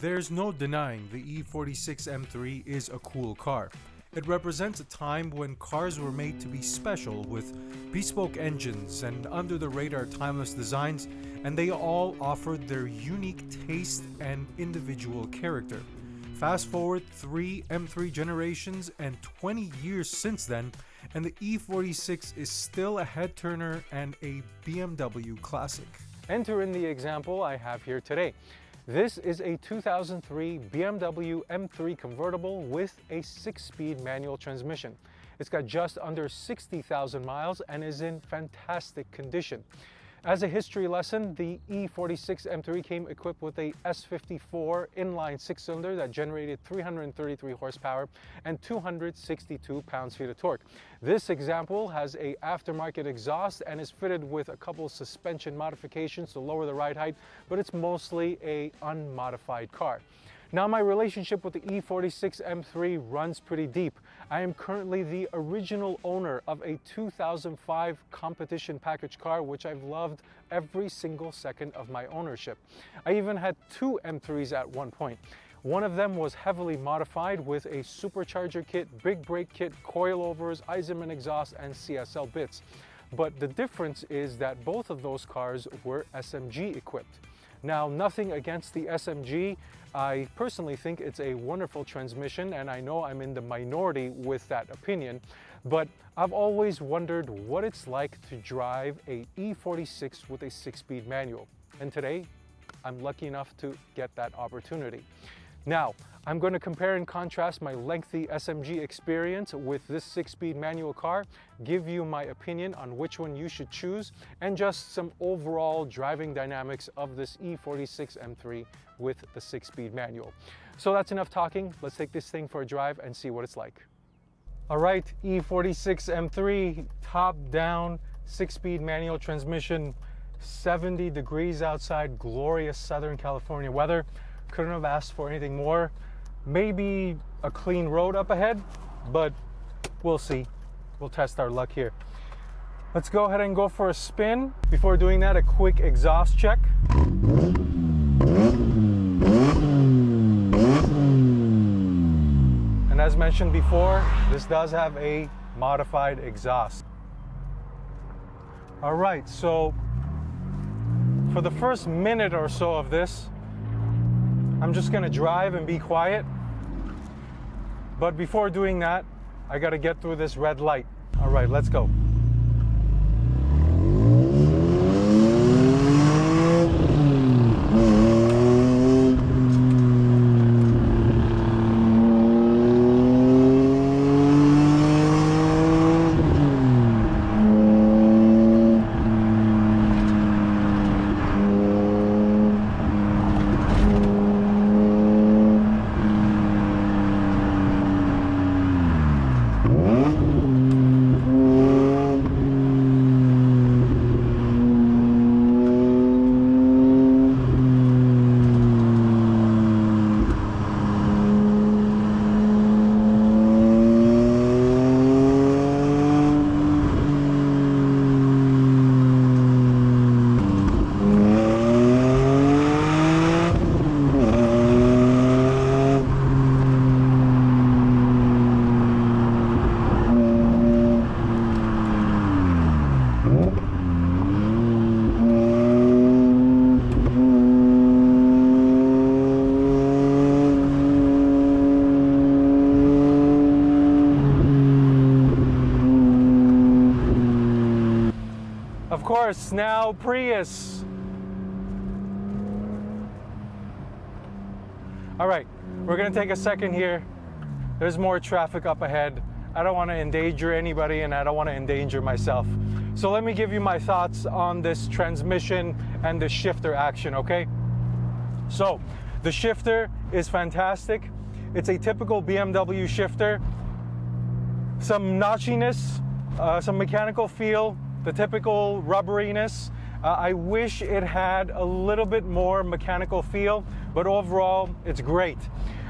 There's no denying the E46 M3 is a cool car. It represents a time when cars were made to be special with bespoke engines and under-the-radar timeless designs, and they all offered their unique taste and individual character. Fast forward 3 M3 generations and 20 years since then, and the E46 is still a head-turner and a BMW classic. Enter in the example I have here today. This is a 2003 BMW M3 convertible with a 6-speed manual transmission. It's got just under 60,000 miles and is in fantastic condition. As a history lesson, the E46 M3 came equipped with a S54 inline 6-cylinder that generated 333 horsepower and 262 pounds-feet of torque. This example has a aftermarket exhaust and is fitted with a couple suspension modifications to lower the ride height, but it's mostly an unmodified car. Now, my relationship with the E46 M3 runs pretty deep. I am currently the original owner of a 2005 competition package car, which I've loved every single second of my ownership. I even had 2 M3s at one point. One of them was heavily modified with a supercharger kit, big brake kit, coilovers, Eisenman exhaust, and CSL bits. But the difference is that both of those cars were SMG equipped. Now, nothing against the SMG. I personally think it's a wonderful transmission, and I know I'm in the minority with that opinion, but I've always wondered what it's like to drive a E46 with a 6-speed manual. And today, I'm lucky enough to get that opportunity. Now, I'm going to compare and contrast my lengthy SMG experience with this 6-speed manual car, give you my opinion on which one you should choose, and just some overall driving dynamics of this E46 M3 with the 6-speed manual. So that's enough talking. Let's take this thing for a drive and see what it's like. All right, E46 M3, top-down, 6-speed manual transmission, 70 degrees outside, glorious Southern California weather. Couldn't have asked for anything more. Maybe a clean road up ahead, but we'll see. We'll test our luck here. Let's go ahead and go for a spin. Before doing that, a quick exhaust check. And as mentioned before, this does have a modified exhaust. All right, so for the first minute or so of this, I'm just gonna drive and be quiet. But before doing that, I gotta get through this red light. All right, let's go. Of course, now Prius. All right, we're gonna take a second here. There's more traffic up ahead. I don't wanna endanger anybody and I don't wanna endanger myself. So let me give you my thoughts on this transmission and the shifter action, okay? So, the shifter is fantastic. It's a typical BMW shifter. Some notchiness, some mechanical feel, the typical rubberiness. I wish it had a little bit more mechanical feel, but overall, it's great.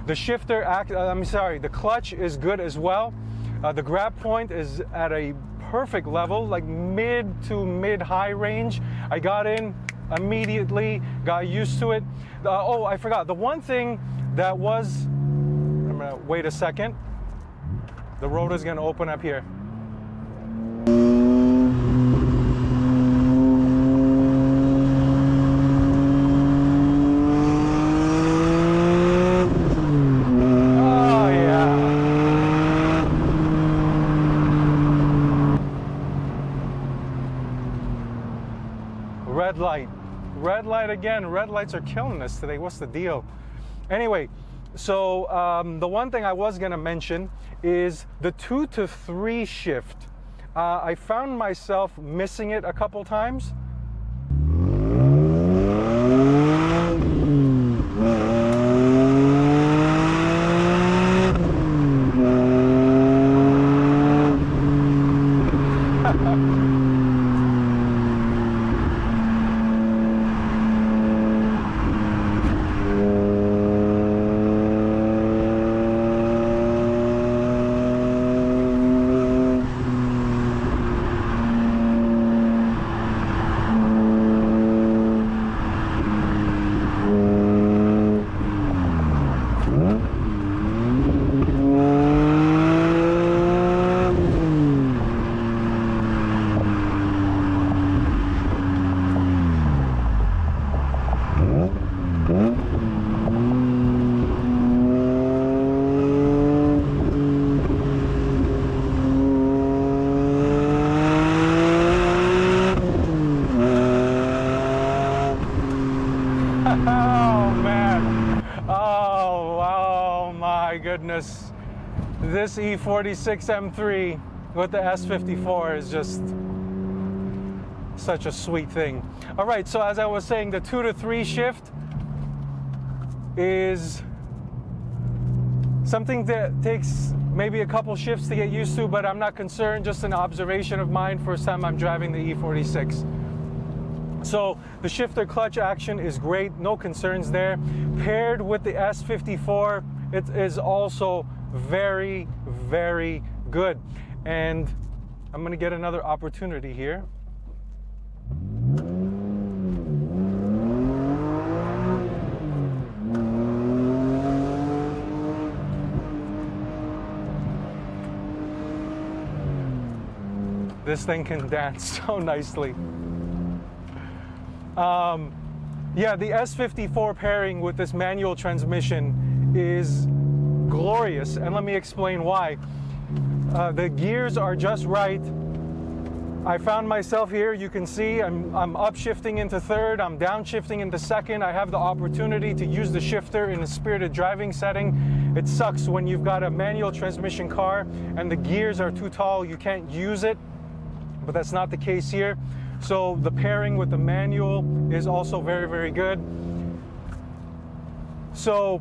The shifter, the clutch is good as well. The grab point is at a perfect level, like mid to mid-high range. I got in, immediately got used to it. Oh, I forgot. The one thing that was, I'm gonna wait a second. The road is gonna open up here. Oh yeah. Red light. Red light again. Red lights are killing us today. What's the deal? Anyway, so the one thing I was going to mention is the 2 to 3 shift. I found myself missing it a couple times. Oh man, oh my goodness, this E46 M3 with the S54 is just such a sweet thing. All right, so as I was saying, the 2 to 3 shift is something that takes maybe a couple shifts to get used to, but I'm not concerned, just an observation of mine, first time I'm driving the E46. So the shifter clutch action is great, no concerns there. Paired with the S54, it is also very, very good. And I'm gonna get another opportunity here. This thing can dance so nicely. Yeah, the S54 pairing with this manual transmission is glorious, and let me explain why. The gears are just right. I found myself here, you can see I'm upshifting into third, I'm downshifting into second. I have the opportunity to use the shifter in a spirited driving setting. It sucks when you've got a manual transmission car and the gears are too tall, you can't use it, but that's not the case here. So the pairing with the manual is also very, very good. So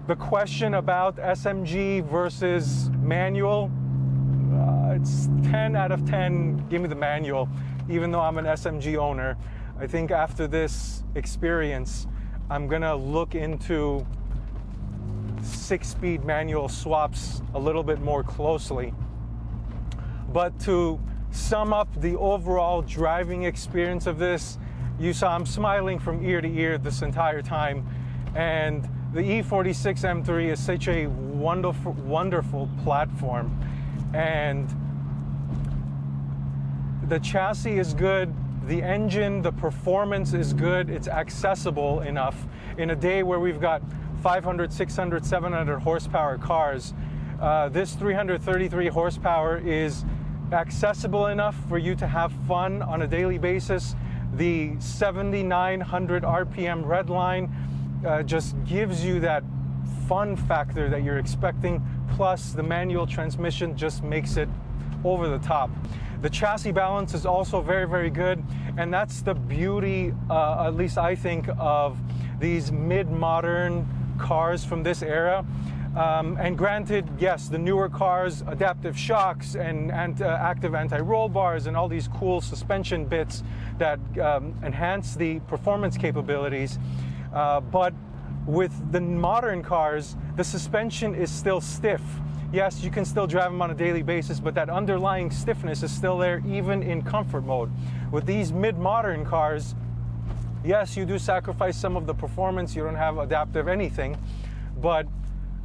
the question about SMG versus manual, it's 10 out of 10, give me the manual, even though I'm an SMG owner. I think after this experience, I'm gonna look into 6-speed manual swaps a little bit more closely. But to sum up the overall driving experience of this, you saw I'm smiling from ear to ear this entire time, and the E46 M3 is such a wonderful, wonderful platform, and the chassis is good, the engine, the performance is good, it's accessible enough. In a day where we've got 500, 600, 700 horsepower cars, this 333 horsepower is accessible enough for you to have fun on a daily basis. The 7,900 RPM redline just gives you that fun factor that you're expecting, plus the manual transmission just makes it over the top. The chassis balance is also very, very good, and that's the beauty, at least I think, of these mid-modern cars from this era. And granted, yes, the newer cars, adaptive shocks and active anti-roll bars and all these cool suspension bits that enhance the performance capabilities. But with the modern cars, the suspension is still stiff. Yes, you can still drive them on a daily basis, but that underlying stiffness is still there even in comfort mode. With these mid-modern cars, Yes, you do sacrifice some of the performance, you don't have adaptive anything, but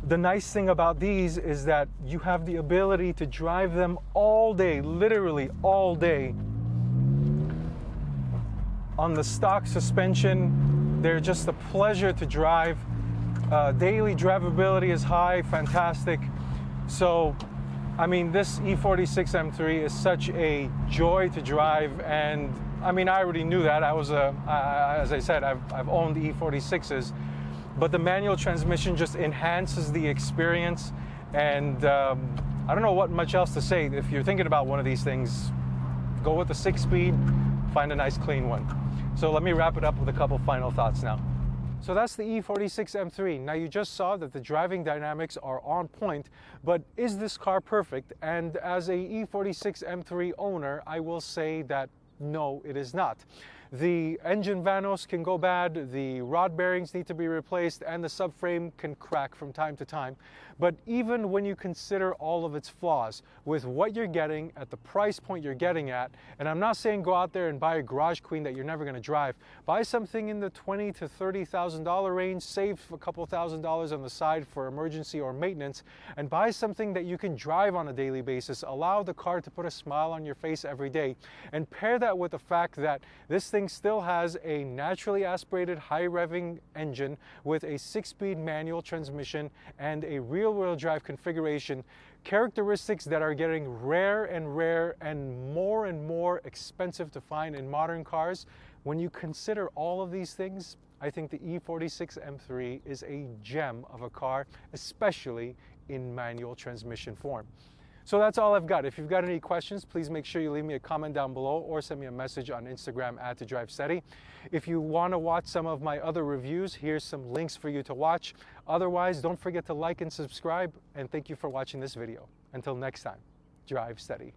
the nice thing about these is that you have the ability to drive them all day, literally all day. On the stock suspension, they're just a pleasure to drive. Daily drivability is high, fantastic. So, I mean, this E46 M3 is such a joy to drive, and I mean, I already knew that. As I said, I've owned E46s, but the manual transmission just enhances the experience, and I don't know what much else to say. If you're thinking about one of these things, go with the 6-speed, find a nice clean one. So let me wrap it up with a couple final thoughts now. So that's the E46 M3. Now you just saw that the driving dynamics are on point, but is this car perfect? And as a E46 M3 owner, I will say that no, it is not. The engine vanos can go bad, the rod bearings need to be replaced, and the subframe can crack from time to time. But even when you consider all of its flaws, with what you're getting at the price point you're getting at, and I'm not saying go out there and buy a garage queen that you're never going to drive, buy something in the $20,000 to $30,000 range, save a couple $1,000s on the side for emergency or maintenance, and buy something that you can drive on a daily basis. Allow the car to put a smile on your face every day, and pair that with the fact that this thing still has a naturally aspirated high revving engine with a 6-speed manual transmission and a rear-wheel drive configuration, characteristics that are getting rare and more expensive to find in modern cars. When you consider all of these things, I think the E46 M3 is a gem of a car, especially in manual transmission form. So that's all I've got. If you've got any questions, please make sure you leave me a comment down below or send me a message on Instagram @ToDriveSteady. If you want to watch some of my other reviews, here's some links for you to watch. Otherwise, don't forget to like and subscribe, and thank you for watching this video. Until next time, drive steady.